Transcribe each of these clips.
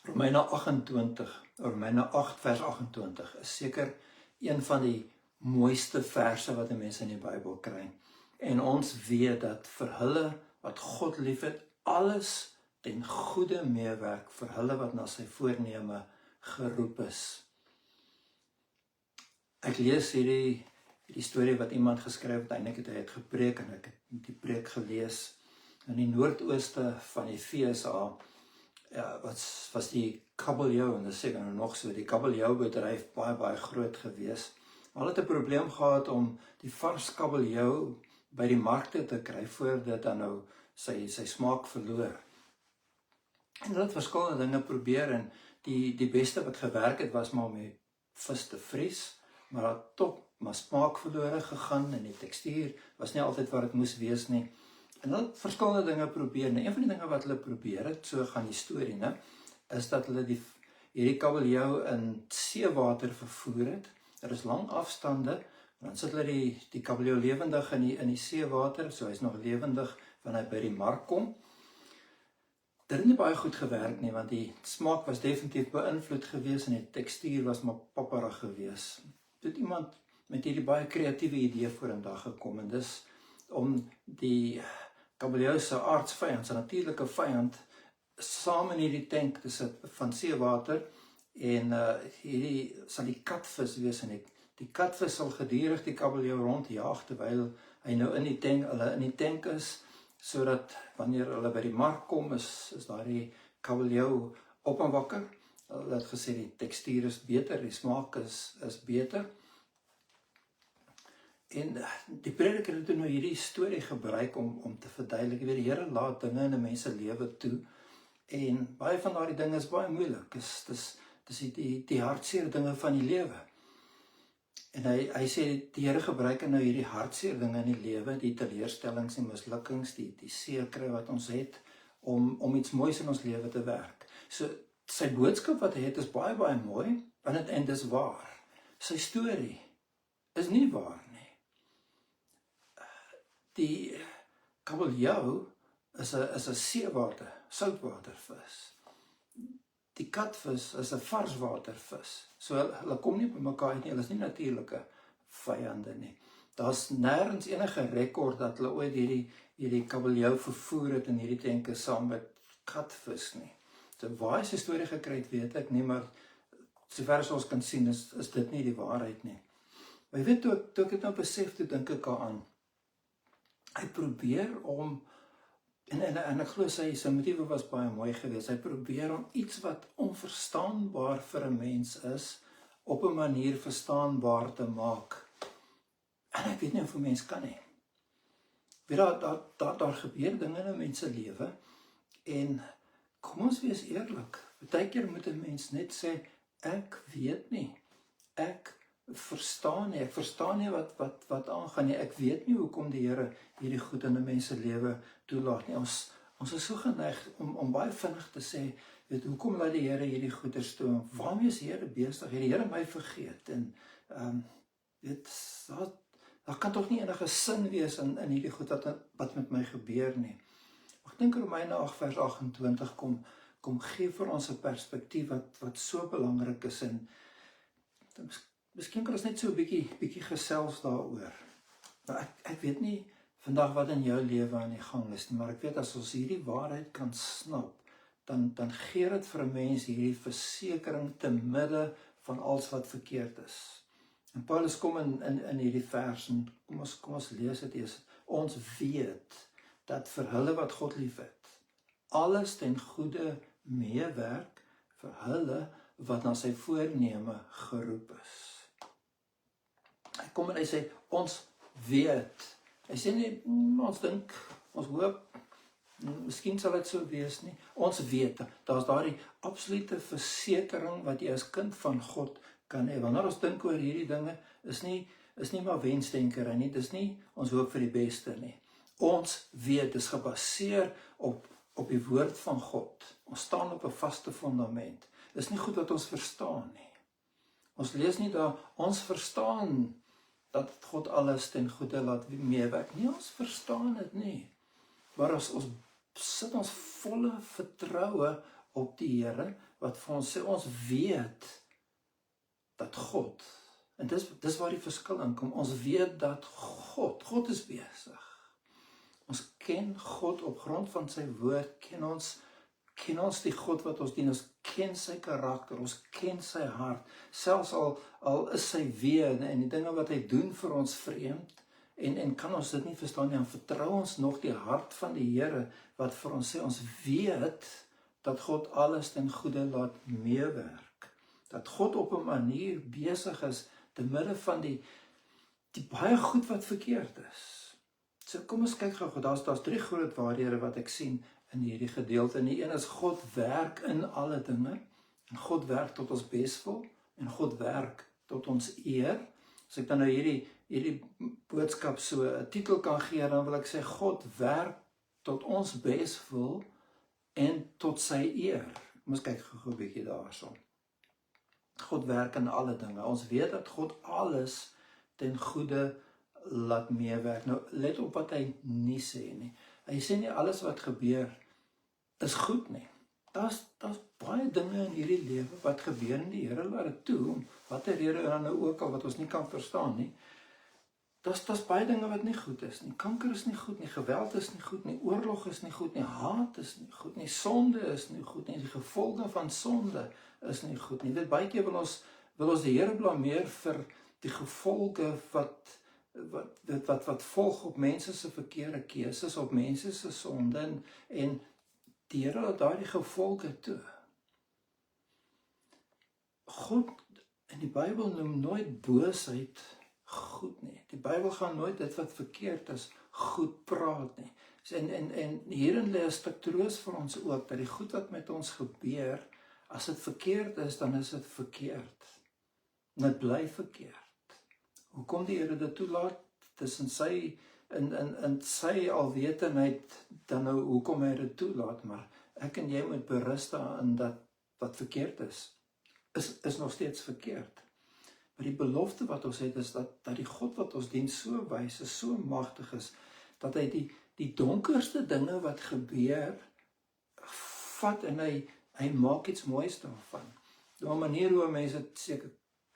Romeine 8 vers 28 is seker een van die mooiste verse wat 'n mens in die Bybel kry. En ons weet dat vir hulle wat God liefhet, alles ten goeie meewerk vir hulle wat na sy voorneme geroep is. Ek lees hierdie storie wat iemand geskryf het, eintlik het hy het gepreek en ek het die preek gelees. In die noordooste van die VSA was die kabeljou, en dit is seker nog so, die kabeljou-bedryf baie groot gewees. Hulle het 'n probleem gehad om die vars kabeljou by die markte te kry voordat dit dan nou sy smaak verloor. En hulle het verskillende dinge probeer en die beste wat gewerk het was maar om die vis te vries, maar dat toch maar smaak verlore gegaan en die tekstuur was nie altyd wat dit moes wees nie. En hulle het verskillende dinge probeer. En een van die dinge wat hulle probeer het, so gaan die storie, ne, is dat hulle hierdie kabeljou in seewater vervoer het. Er is lang afstande, dan sit hulle die kabeljou lewendig in die seewater, so hy is nog lewendig wanneer hy by die mark kom. Dit het nie baie goed gewerk nie, want die smaak was definitief beïnvloed gewees en die tekstuur was maar papperig gewees. Toe het iemand met hierdie baie kreatiewe idee vorendag gekom, en dis om die kabeljou se aardsvyand, sy natuurlike vyand, saam in hierdie tank te sit van seewater, en hierdie sal die katvis wees, en die katvis sal gedurig die kabeljou rondjaag, terwyl hy nou in die tank is, sodat wanneer hulle by die mark kom, is daardie kabeljou op en wakker. Hulle het gesê die tekstuur is beter, die smaak is beter. En die prediker het nou hierdie storie gebruik om te verduidelik, die Here laat dinge in 'n mens se lewe toe, en baie van daardie dinge is baie moeilik, dis die hartseer dinge van die lewe. En hy sê, die Here gebruik nou hierdie hartseer dinge in die lewe, die teleurstellings en mislukkings, die seerkry wat ons het, om iets moois in ons lewe te werk. So, sy boodskap wat hy het is baie mooi, en dis waar. Sy storie is nie waar nie. Die kabeljou is 'n seewater, soutwatervis. Die katvis is 'n varswatervis. So hulle kom nie by mekaar uit nie, hulle is nie natuurlike vyande nie. Daar's nêrens enige rekord dat hulle ooit hierdie kabeljou vervoer het in hierdie tanke saam met katvis nie. So waar hy sy storie gekry het, weet ek nie, maar sover as ons kan sien, is dit nie die waarheid nie. Maar jy weet, toe ek het nou besef, toe dink ek aan, hy probeer om, en ek glo sy motiewe was baie mooi geweest, hy probeer om iets wat onverstaanbaar vir 'n mens is, op 'n manier verstaanbaar te maak. En ek weet nie of 'n mens kan nie. Weet daar gebeur dinge in 'n mens se lewe, en kom ons wees eerlik, baie keer moet 'n mens net sê, ek weet nie, ek verstaan nie wat aangaan nie, ek weet nie hoekom die Here hierdie goed in 'n mens se lewe toelaat nie. Ons is so geneig om baie vinnig te sê, weet, hoekom laat die Here hierdie goeders toe, waarmee is die Here besig, het die Here my vergeet, en weet, daar kan tog nie enige sin wees in hierdie goed wat met my gebeur nie. Ek dink Romeine 8 vers 28 kom gee vir ons 'n perspektief wat so belangrik is, en miskien kan ons net so 'n bietjie gesels daaroor. Nou ek weet nie vandag wat in jou lewe aan die gang is nie, maar ek weet as ons hierdie waarheid kan snap, dan gee dit vir 'n mens hierdie versekering te midde van alles wat verkeerd is. En Paulus kom in hierdie vers, en kom ons lees dit eers. Ons weet dat vir hulle wat God liefhet, alles ten goeie meewerk vir hulle wat na sy voorneme geroep is. Hy kom en hy sê, ons weet. Hy sê nie, ons dink, ons hoop, miskien sal dit so wees nie. Ons weet, daar's daardie absolute versekering wat jy as kind van God kan hê. Wanneer ons dink oor hierdie dinge, is nie maar wensdenkerry nie, dis nie ons hoop vir die beste nie. Ons weet, dis gebaseer op die woord van God. Ons staan op 'n vaste fundament. Dis nie goed wat ons verstaan nie. Ons lees nie daar, ons verstaan dat God alles ten goeie laat meewerk. Nee, ons verstaan dit nie. Maar ons sit ons volle vertroue op die Here, wat vir ons sê, ons weet dat God, en dis waar die verskil in kom, ons weet dat God is besig. Ons ken God op grond van sy woord, ken ons die God wat ons dien, ons ken sy karakter, ons ken sy hart, selfs al is sy weë en die dinge wat hy doen vir ons vreemd, en kan ons dit nie verstaan nie, dan vertrou ons nog die hart van die Here, wat vir ons sê, ons weet, dat God alles ten goeie laat meewerk, dat God op 'n manier besig is, te midde van die baie goed wat verkeerd is. So kom ons kyk gou, daar's 3 groot waarhede wat ek sien in hierdie gedeelte. En die een is, God werk in alle dinge, en God werk tot ons beswil, en God werk tot ons eer. As ek dan nou hierdie boodskap so 'n titel kan gee, dan wil ek sê, God werk tot ons beswil, en tot sy eer. Kom ons kyk gou 'n bietjie daarso. God werk in alle dinge. Ons weet dat God alles ten goeie laat meewerk. Nou, let op wat hy nie sê nie. Hy sê nie alles wat gebeur is goed nie. Daar's baie dinge in hierdie lewe wat gebeur en die Here laat dit toe, om watter rede dan nou ook al wat ons nie kan verstaan nie. Daar's baie dinge wat nie goed is nie. Kanker is nie goed nie, geweld is nie goed nie, oorlog is nie goed nie, haat is nie goed nie, sonde is nie goed nie, die gevolge van sonde is nie goed nie. Dit baie keer wil ons die Here blameer vir die gevolge wat volg op mense se verkeerde keuses, op mense se sonde, en die Here laat daardie gevolge toe. God in die Bybel noem nooit boosheid goed nie. Die Bybel gaan nooit dit wat verkeerd is goed praat nie. En hierin lê 'n stuk troos vir ons ook, dat die goed wat met ons gebeur, as dit verkeerd is, dan is dit verkeerd. En dit bly verkeerd. Hoekom die Here dit toelaat, tussen sy in sy alwetendheid, dan nou hoekom hy dit toelaat, maar ek en jy moet berus daarin dat wat verkeerd is nog steeds verkeerd. Maar die belofte wat ons het is dat die God wat ons dien so wys is, so magtig is, dat hy die donkerste dinge wat gebeur, vat en hy maak iets moois daarvan. Op 'n manier hoe mense dit seker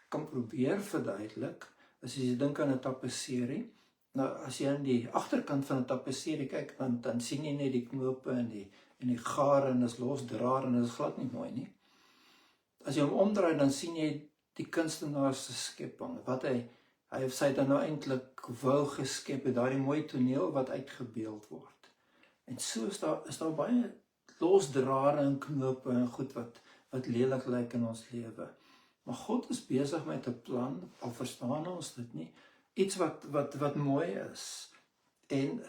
kan probeer verduidelik, as jy dink aan 'n tapisserie. Nou, as jy aan die agterkant van 'n tapisserie kyk, dan sien jy net die knope en die gare, en is losdraad, en is glad nie mooi nie. As jy hom omdraai, dan sien jy die kunstenaar se skepping, wat hy of sy dan nou eintlik wou geskep het, daardie mooi toneel wat uitgebeeld word. En so is daar baie losdrade en knope en goed wat lelik lyk in ons lewe. Maar God is besig met 'n plan, al verstaan ons dit nie, iets wat mooi is. En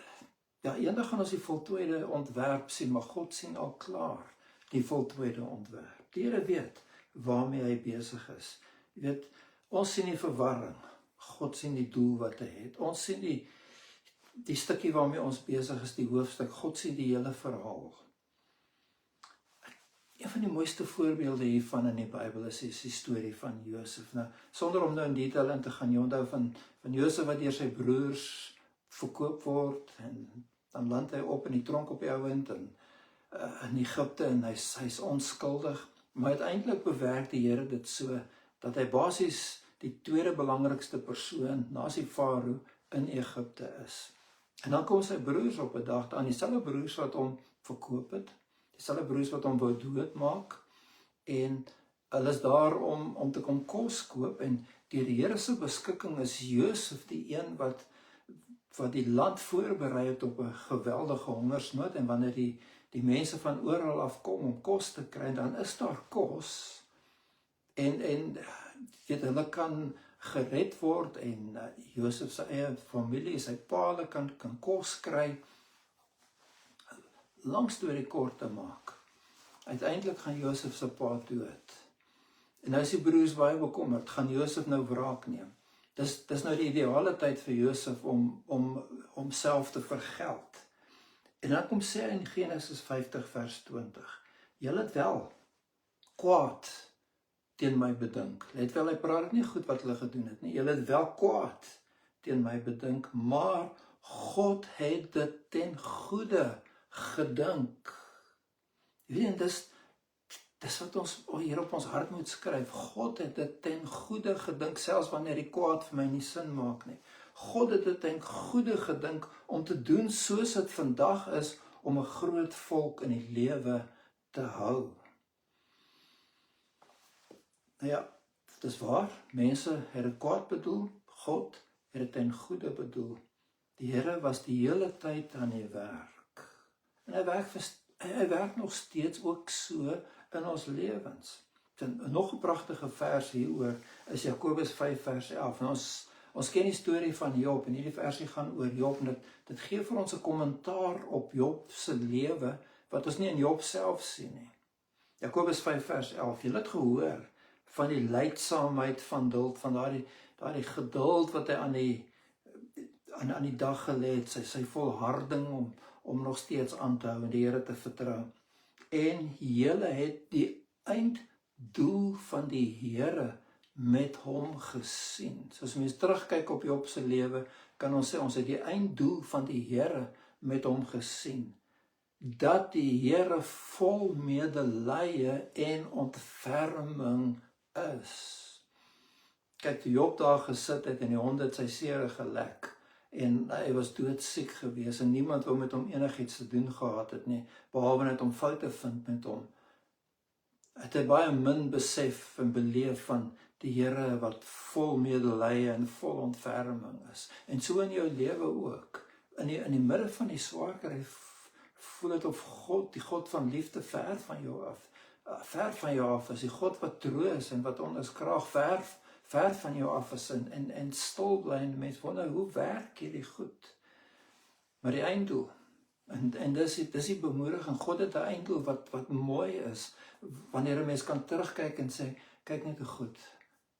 ja, eendag gaan ons die voltooide ontwerp sien, maar God sien al klaar die voltooide ontwerp. Die Here weet waarmee hy besig is. Jy weet, ons sien die verwarring, God sien die doel wat hy het. Ons sien die stukkie waarmee ons besig is, die hoofstuk, God sien die hele verhaal. Een van die mooiste voorbeelde hiervan in die Bybel is die storie van Josef. Nou, sonder om nou in detail in te gaan, jy onthou van Josef wat deur sy broers verkoop word, en dan land hy op in die tronk op die ouend, in Egipte, en hy's onskuldig, maar uiteindelik bewerk die Here dit so, dat hy basies die tweede belangrikste persoon, na die Farao, in Egipte is. En dan kom sy broers op 'n dag aan, dieselfde broers wat hom verkoop het, dieselfde broers wat hom wou doodmaak, en hulle is daar om te kom kos koop, en deur die Here se beskikking is Josef die een wat die land voorberei het op 'n geweldige hongersnood, en wanneer die mense van oral af kom om kos te kry, dan is daar kos, en weet, hulle kan gered word, en Josef se eie familie, sy pa kan kos kry. Lang storie kort te maak, uiteindelik gaan Josef se pa dood. En nou is die broers baie bekommerd, gaan Josef nou wraak neem? Dis nou die ideale tyd vir Josef om homself te vergeld. En dan kom sê in Genesis 50 vers 20, julle het wel kwaad teen my bedink. Let wel, hy praat dit nie goed wat hulle gedoen het nie. Julle het wel kwaad teen my bedink, maar God het dit ten goeie gedink. Jy weet, Dis wat ons hier op ons hart moet skryf. God het dit ten goeie gedink, selfs wanneer die kwaad vir my nie sin maak nie. God het dit ten goeie gedink om te doen soos dit vandag is, om 'n groot volk in die lewe te hou. Nou ja, dis waar, mense het dit kwaad bedoel, God het dit ten goeie bedoel. Die Here was die hele tyd aan die werk. En hy werk nog steeds ook so in ons lewens. Nog 'n pragtige vers hieroor is Jakobus 5 vers 11. En ons ken die storie van Job en hierdie versie gaan oor Job. En dit gee vir ons 'n kommentaar op Job se lewe wat ons nie in Job self sien nie. Jakobus 5 vers 11. Jy het gehoor van die lydsaamheid van Duld, van daardie geduld wat hy aan die dag gelê het, sy volharding om nog steeds aan te hou en die Here te vertrou. En julle het die einddoel van die Here met hom gesien. So as mens terugkyk op Job se lewe, kan ons sê ons het die einddoel van die Here met hom gesien. Dat die Here vol medelee en ontferming is. Kyk, toe Job daar gesit het en die honde het sy sere gelek en hy was doodsiek gewees en niemand wou met hom enigiets te doen gehad het nie, behalwe net om foute te vind met hom. Het hy baie min besef en beleef van die Here wat vol medelee en vol ontferming is. En so in jou lewe ook. In die midde van die swaar kry, voel dit of God, die God van liefde, ver van jou af is, die God wat troos en wat ons graag ver van jou af is en stil bly en mens wonder, hoe werk hierdie goed? Maar die einddoel, en dis die bemoediging, God het 'n einddoel wat mooi is, wanneer 'n mens kan terugkyk en sê, kyk net hoe goed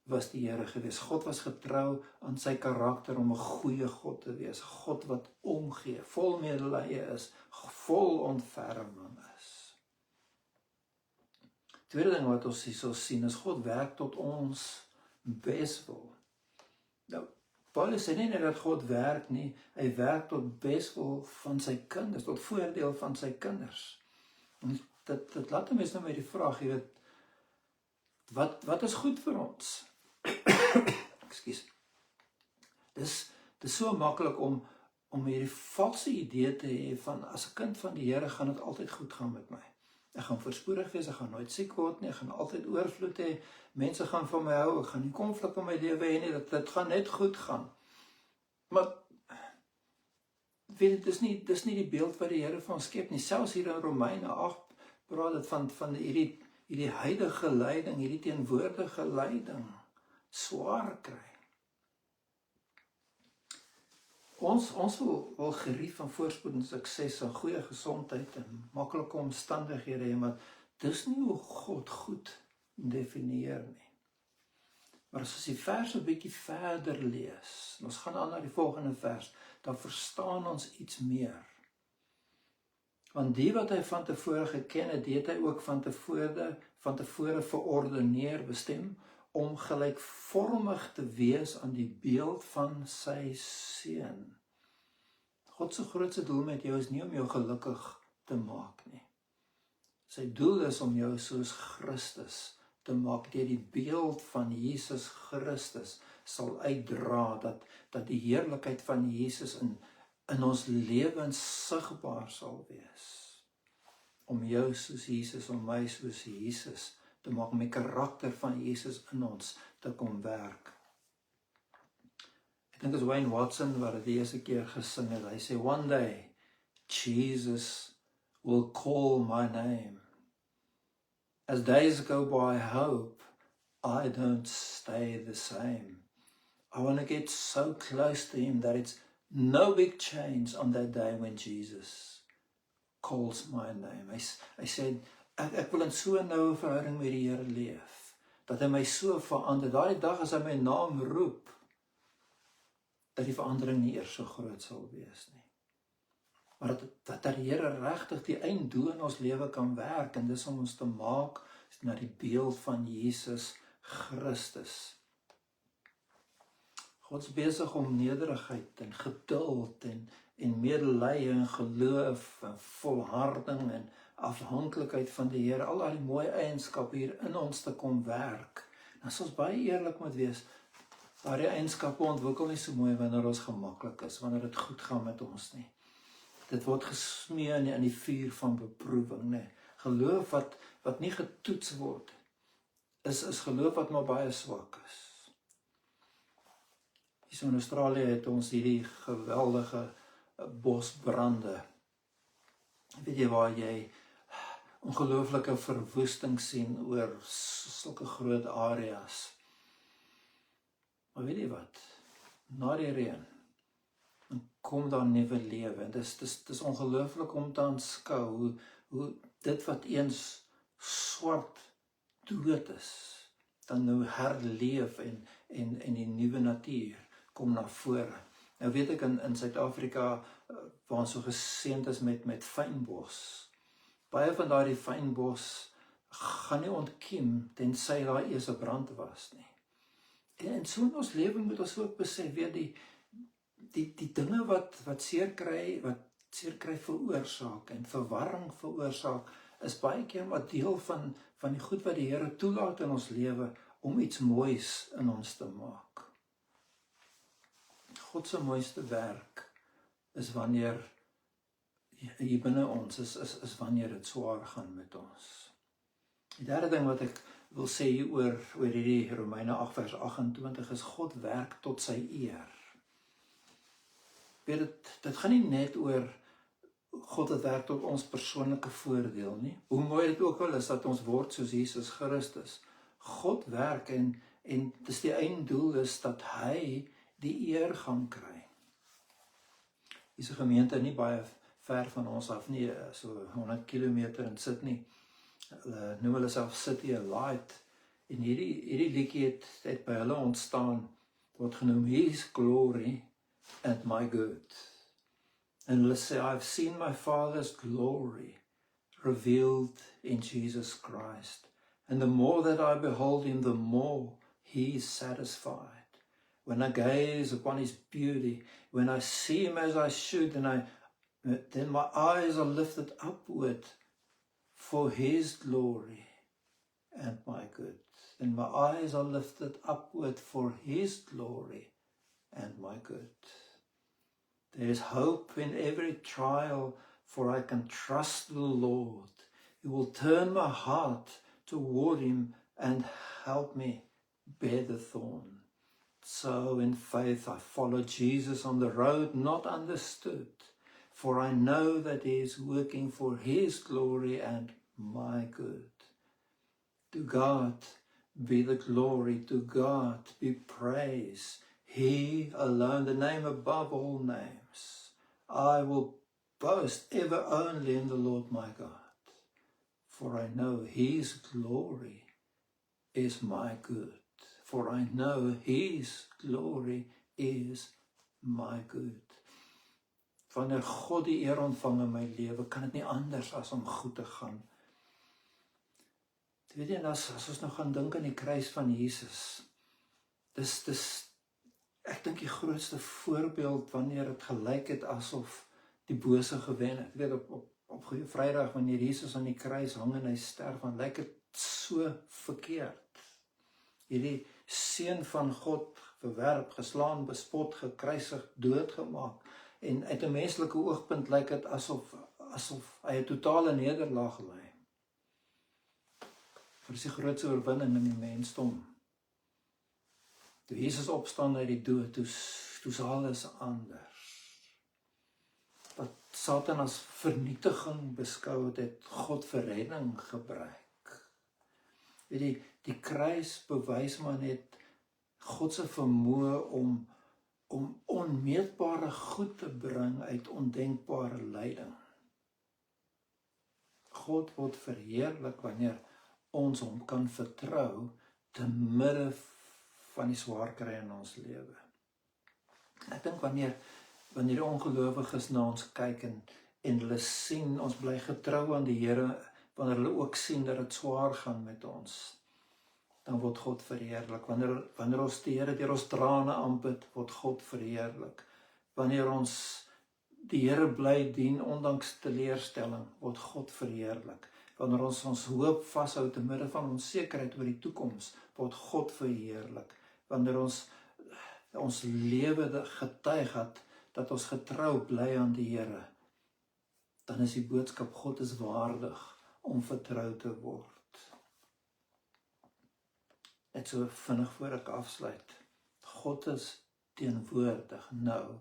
was die Here gewees. God was getrou aan sy karakter om 'n goeie God te wees, God wat omgee, vol medelee is, vol ontferming is. Tweede ding wat ons hier sien is God werk tot ons beswil. Nou, Paulus sê nie net dat God werk nie, hy werk tot beswil van sy kinders, tot voordeel van sy kinders. En dit laat mense nou met die vraag, jy weet, wat is goed vir ons? Ekskuus. Dis so maklik om hierdie valse idee te hê van as 'n kind van die Here gaan dit altyd goed gaan met my. Ek gaan voorspoedig wees, ek gaan nooit siek word nie, ek gaan altyd oorvloed hê, mense gaan van my hou, ek gaan nie konflik in my lewe hê nie, dit gaan net goed gaan. Maar weet jy, dis nie die beeld wat die Here van ons skep nie. Selfs hier in Romeine 8 praat dit van hierdie huidige lyding, hierdie teenwoordige lyding, swaar kry. Ons wil gerief van voorspoed en sukses en goeie gesondheid en maklike omstandighede hê, maar dis nie hoe God goed definieer nie. Maar as ons die vers 'n bietjie verder lees, en ons gaan aan na die volgende vers, dan verstaan ons iets meer. Want die wat hy van tevore geken het, die het hy ook van tevore verordeneer, bestem, om gelykvormig te wees aan die beeld van sy seun. God se grootste doel met jou is nie om jou gelukkig te maak nie. Sy doel is om jou soos Christus te maak, deur die beeld van Jesus Christus sal uitdra, dat die heerlikheid van Jesus in ons lewens sigbaar sal wees. Om jou soos Jesus, om my soos Jesus te maak, om die karakter van Jesus in ons te kom werk. Ek dink as Wayne Watson wat dit die eerste keer gesing het, hy sê, one day, Jesus will call my name. As days go by, I hope I don't stay the same. I want to get so close to him that it's no big change on that day when Jesus calls my name. Hy sê, ek wil in so 'n noue verhouding met die Here leef, dat hy my so verander, daardie dag as hy my naam roep, dat die verandering nie eers so groot sal wees nie. Maar dat die Here regtig die einddoel in ons lewe kan werk, en dis om ons te maak na die beeld van Jesus Christus. God is besig om nederigheid en geduld en medelee en geloof en volharding en afhanklikheid van die Here, al die mooi eienskappe hier in ons te kom werk. En as ons baie eerlik moet wees, daardie eienskappe ontwikkel nie so mooi wanneer ons gemaklik is, wanneer dit goed gaan met ons nie. Dit word gesmee in die vuur van beproewing, nee. Geloof wat nie getoets word, is geloof wat maar baie swak is. Hier in Australië het ons hierdie geweldige bosbrande. Weet jy waar jy ongelooflike verwoesting sien oor sulke groot areas. Maar weet jy wat? Na die reën, dan kom daar nuwe lewe. En dis ongelooflik om te aanskou hoe dit wat eens swart dood is, dan nou herleef en die nuwe natuur kom na vore. Nou weet ek in Suid-Afrika, waar ons so geseënd is met fynbos. Baie van daardie fynbos gaan nie ontkiem tensy daar eers 'n brand was nie. En so in ons lewe moet ons ook besef, weet die dinge wat seer kry veroorsaak en verwarring veroorsaak, is baie keer maar deel van die goed wat die Here toelaat in ons lewe om iets moois in ons te maak. God se mooiste werk is wanneer hier binne ons is wanneer dit swaar gaan met ons. Die derde ding wat ek wil sê hier oor hierdie Romeine 8 vers 28 is God werk tot sy eer. Weet dit gaan nie net oor God het werk tot ons persoonlike voordeel nie. Hoe mooi dit ook al is dat ons word soos Jesus Christus. God werk en dis die einddoel is dat hy die eer gaan kry. Hierdie gemeente nie baie ver van ons af nie, so 100 kilometer in Sydney. Noem hulle self City Light. En hierdie liedjie het by hulle ontstaan, word genoem His Glory and My Good. En hulle sê, I've seen my Father's glory revealed in Jesus Christ. And the more that I behold him, the more he is satisfied. When I gaze upon his beauty, when I see him as I should, then my eyes are lifted upward for his glory and my good. Then my eyes are lifted upward for his glory and my good. There is hope in every trial, for I can trust the Lord. He will turn my heart toward him and help me bear the thorn. So in faith I follow Jesus on the road not understood, for I know that he is working for his glory and my good. To God be the glory, to God be praise. He alone, the name above all names. I will boast ever only in the Lord my God, for I know his glory is my good. For I know his glory is my good. Wanneer God die eer ontvang in my lewe, kan dit nie anders as om goed te gaan. Weet jy, as ons nou gaan dink aan die kruis van Jesus, dis ek dink die grootste voorbeeld wanneer dit gelyk het asof die bose gewen het. Weet op Goeie Vrydag wanneer Jesus aan die kruis hang en hy sterf, dan lyk dit so verkeerd. Hierdie seun van God verwerp, geslaan, bespot, gekruisig, doodgemaak. En uit 'n menslike oogpunt lyk dit asof hy 'n totale nederlaag ly. Maar dis die grootste oorwinning in die mensdom. Toe Jesus opstaan uit die dood, toe's alles anders. Wat Satan as vernietiging beskou het God vir redding gebruik. Weet jy, die kruis bewys maar net God se vermoë om onmeetbare goed te bring uit ondenkbare lyding. God word verheerlik wanneer ons hom kan vertrou te midde van die swaar kry in ons lewe. Ek dink wanneer die ongelowiges na ons kyk en hulle sien, ons bly getrou aan die Here, wanneer hulle ook sien dat dit swaar gaan met ons, dan word God verheerlik. Wanneer ons die Here deur ons trane aanbid, word God verheerlik. Wanneer ons die Here bly dien, ondanks teleurstelling, word God verheerlik. Wanneer ons hoop vashou te midde van onsekerheid oor die toekoms, word God verheerlik. Wanneer ons lewe getuig het, dat ons getrou bly aan die Here, dan is die boodskap, God is waardig om vertrou te word. Net so vinnig voor ek afsluit. God is teenwoordig nou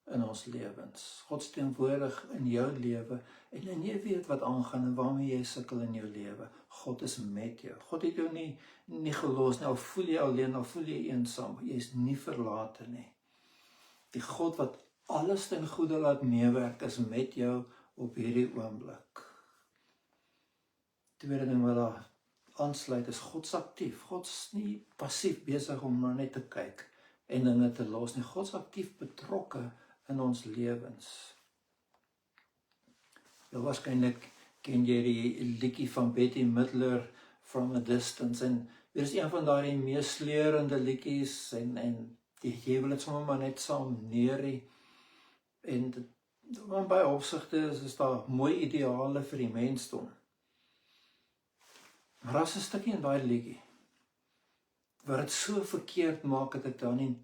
in ons lewens. God is teenwoordig in jou lewe en jy weet wat aangaan en waarmee jy sukkel in jou lewe. God is met jou. God het jou nie gelos nie, al voel jy alleen, al voel jy eensaam. Jy is nie verlate nie. Die God wat alles ten goeie laat meewerk is met jou op hierdie oomblik. Tweede ding wat daar aansluit is, God is aktief. God is nie passief besig om maar net te kyk en dinge te los nie. God is aktief betrokke in ons lewens. Heel waarskynlik ken jy die liedjie van Betty Midler, From a Distance, en dit is een van daardie mees sleurende liedjies en jy wil dit sommer maar net saam neerie. En in baie opsigte is daar mooi ideale vir die mensdom. Maar daar is 'n stukkie in daai liedjie wat dit so verkeerd maak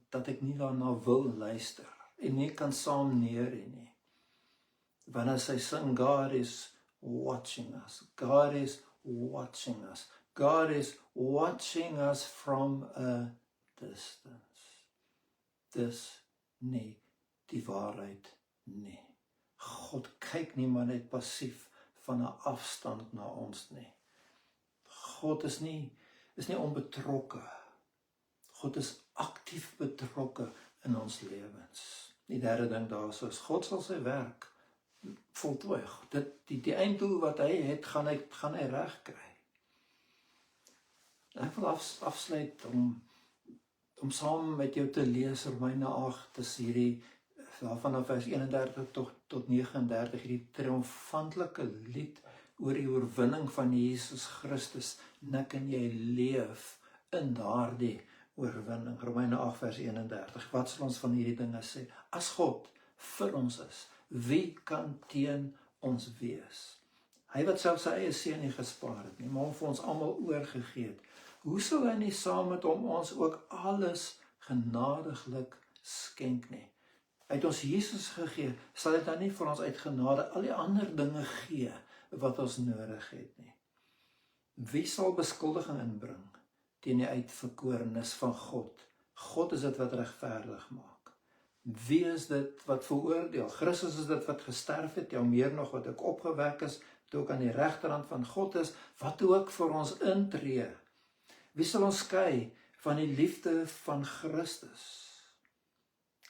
dat ek nie daarna wil luister en nie kan saam neerie nie. Wanneer sy sing, God is watching us, God is watching us, God is watching us from a distance. Dis nie die waarheid nie. God kyk nie maar net passief van 'n afstand na ons nie. God is nie onbetrokke. God is aktief betrokke in ons lewens. Die derde ding daarso is, God sal sy werk voltooi. Die einddoel wat hy het, gaan hy reg kry. Ek wil afsluit om saam met jou te lees Romeine 8, dis hierdie vanaf vers 31 tot 39, hierdie triomfantelike lied oor die oorwinning van Jesus Christus, en ek en jy leef in daardie oorwinning. Romeine 8 vers 31, wat sal ons van hierdie dinge sê? As God vir ons is, wie kan teen ons wees? Hy wat self sy eie seun nie gespaar het nie, maar hom vir ons almal oorgegee het, hoe sal hy nie saam met hom ons ook alles genadiglik skenk nie? Hy het ons Jesus gegee, sal hy dan nie vir ons uit genade al die ander dinge gee wat ons nodig het nie? Wie sal beskuldiging inbring teen die uitverkorenes van God? God is dit wat regverdig maak. Wie is dit wat veroordeel? Christus is dit wat gesterf het, ja meer nog wat ook opgewek is, toe ook aan die regterhand van God is, wat ook vir ons intree. Wie sal ons skei van die liefde van Christus?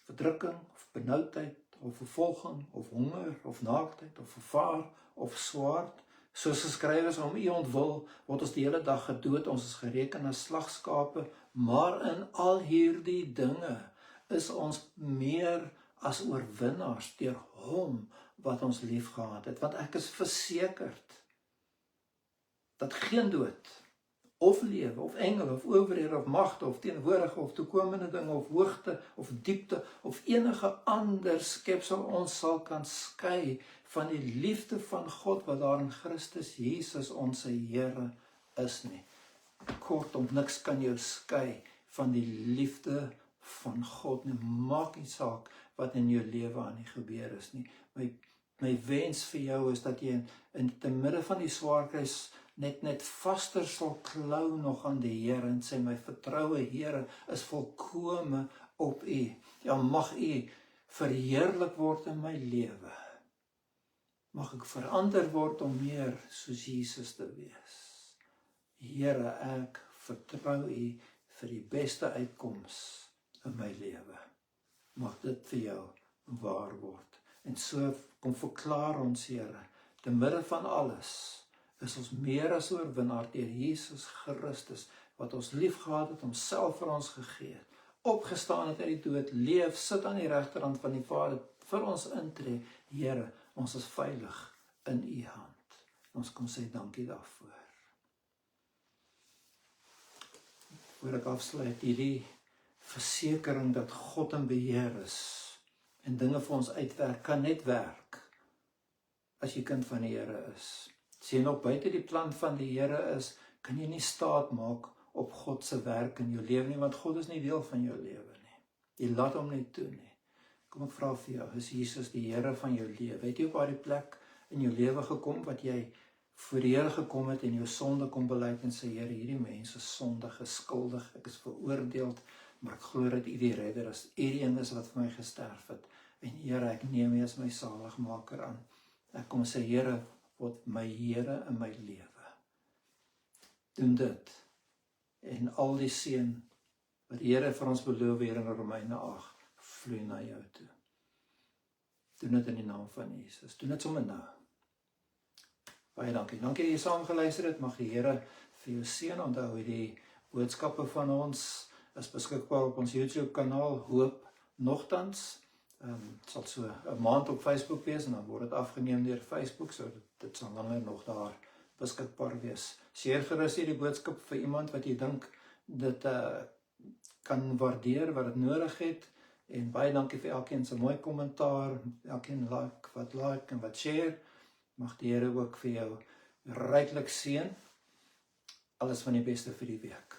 Verdrukking, of benoudheid, of vervolging, of honger, of naaktheid, of gevaar, of swaard, soos geskryf is, om u ontwil, word ons die hele dag gedood, ons is gereken as slagskape, maar in al hierdie dinge is ons meer as oorwinnaars deur hom wat ons liefgehad het, want ek is versekerd dat geen dood, of lewe, of engele, of owerhede, of magte, of teenwoordige, of toekomende dinge, of hoogte, of diepte, of enige ander skepsel ons sal kan skei van die liefde van God wat daar in Christus Jesus ons Here is nie. Kortom, niks kan jou skei van die liefde van God nie. Maak nie saak wat in jou lewe aan die gebeur is nie. My wens vir jou is dat jy in te midde van die swaarkry net vaster sal klou nog aan die Here en sê, my vertroue Here is volkome op U. Ja, mag U verheerlik word in my lewe. Mag ek verander word om meer soos Jesus te wees. Here, ek vertrou U vir die beste uitkoms in my lewe. Mag dit vir jou waar word. En so kom verklaar ons, Here, te midde van alles, is ons meer as oorwinnaar deur Jesus Christus, wat ons liefgehad het, homself vir ons gegee het, opgestaan het uit die dood, leef, sit aan die regterhand van die Vader, vir ons intree. Here, ons is veilig in U hand. Ons kom sê dankie daarvoor. Voor ek afsluit, hierdie versekering dat God in beheer is, en dinge vir ons uitwerk, kan net werk as jy kind van die Here is. As jy nog buite die plan van die Here is, kan jy nie staat maak op God se werk in jou lewe nie, want God is nie deel van jou lewe nie. Jy laat hom nie toe nie. Kom ek vra vir jou, is Jesus die Here van jou lewe? Het jy op daardie plek in jou lewe gekom wat jy voor die Here gekom het en jou sonde kom belyk en sê, Here, hierdie mense is sondig, is skuldig, ek is veroordeeld, maar ek glo dat U die redder is, U die een is wat vir my gesterf het, en Here, ek neem U as my saligmaker aan. Ek kom sê, Here, word my Here in my lewe. Doen dit, en al die seën wat die Here vir ons beloof hier in Romeine 8, vloei na jou toe. Doen dit in die naam van Jesus, doen dit sommer nou. Baie dankie. Dankie dat jy saam geluister het. Mag die Here vir jou seën. Onthou die boodskappe van ons is beskikbaar op ons YouTube kanaal Hoop Nogtans. Het sal so 'n maand op Facebook wees en dan word dit afgeneem deur Facebook, so dit sal langer nog daar beskikbaar wees. Share gerus hierdie boodskap vir iemand wat jy dink dit kan waardeer, wat dit nodig het. En baie dankie vir elkeen se mooi kommentaar, elkeen wat like en wat share. Mag die Here ook vir jou ryklik seën. Alles van die beste vir die week.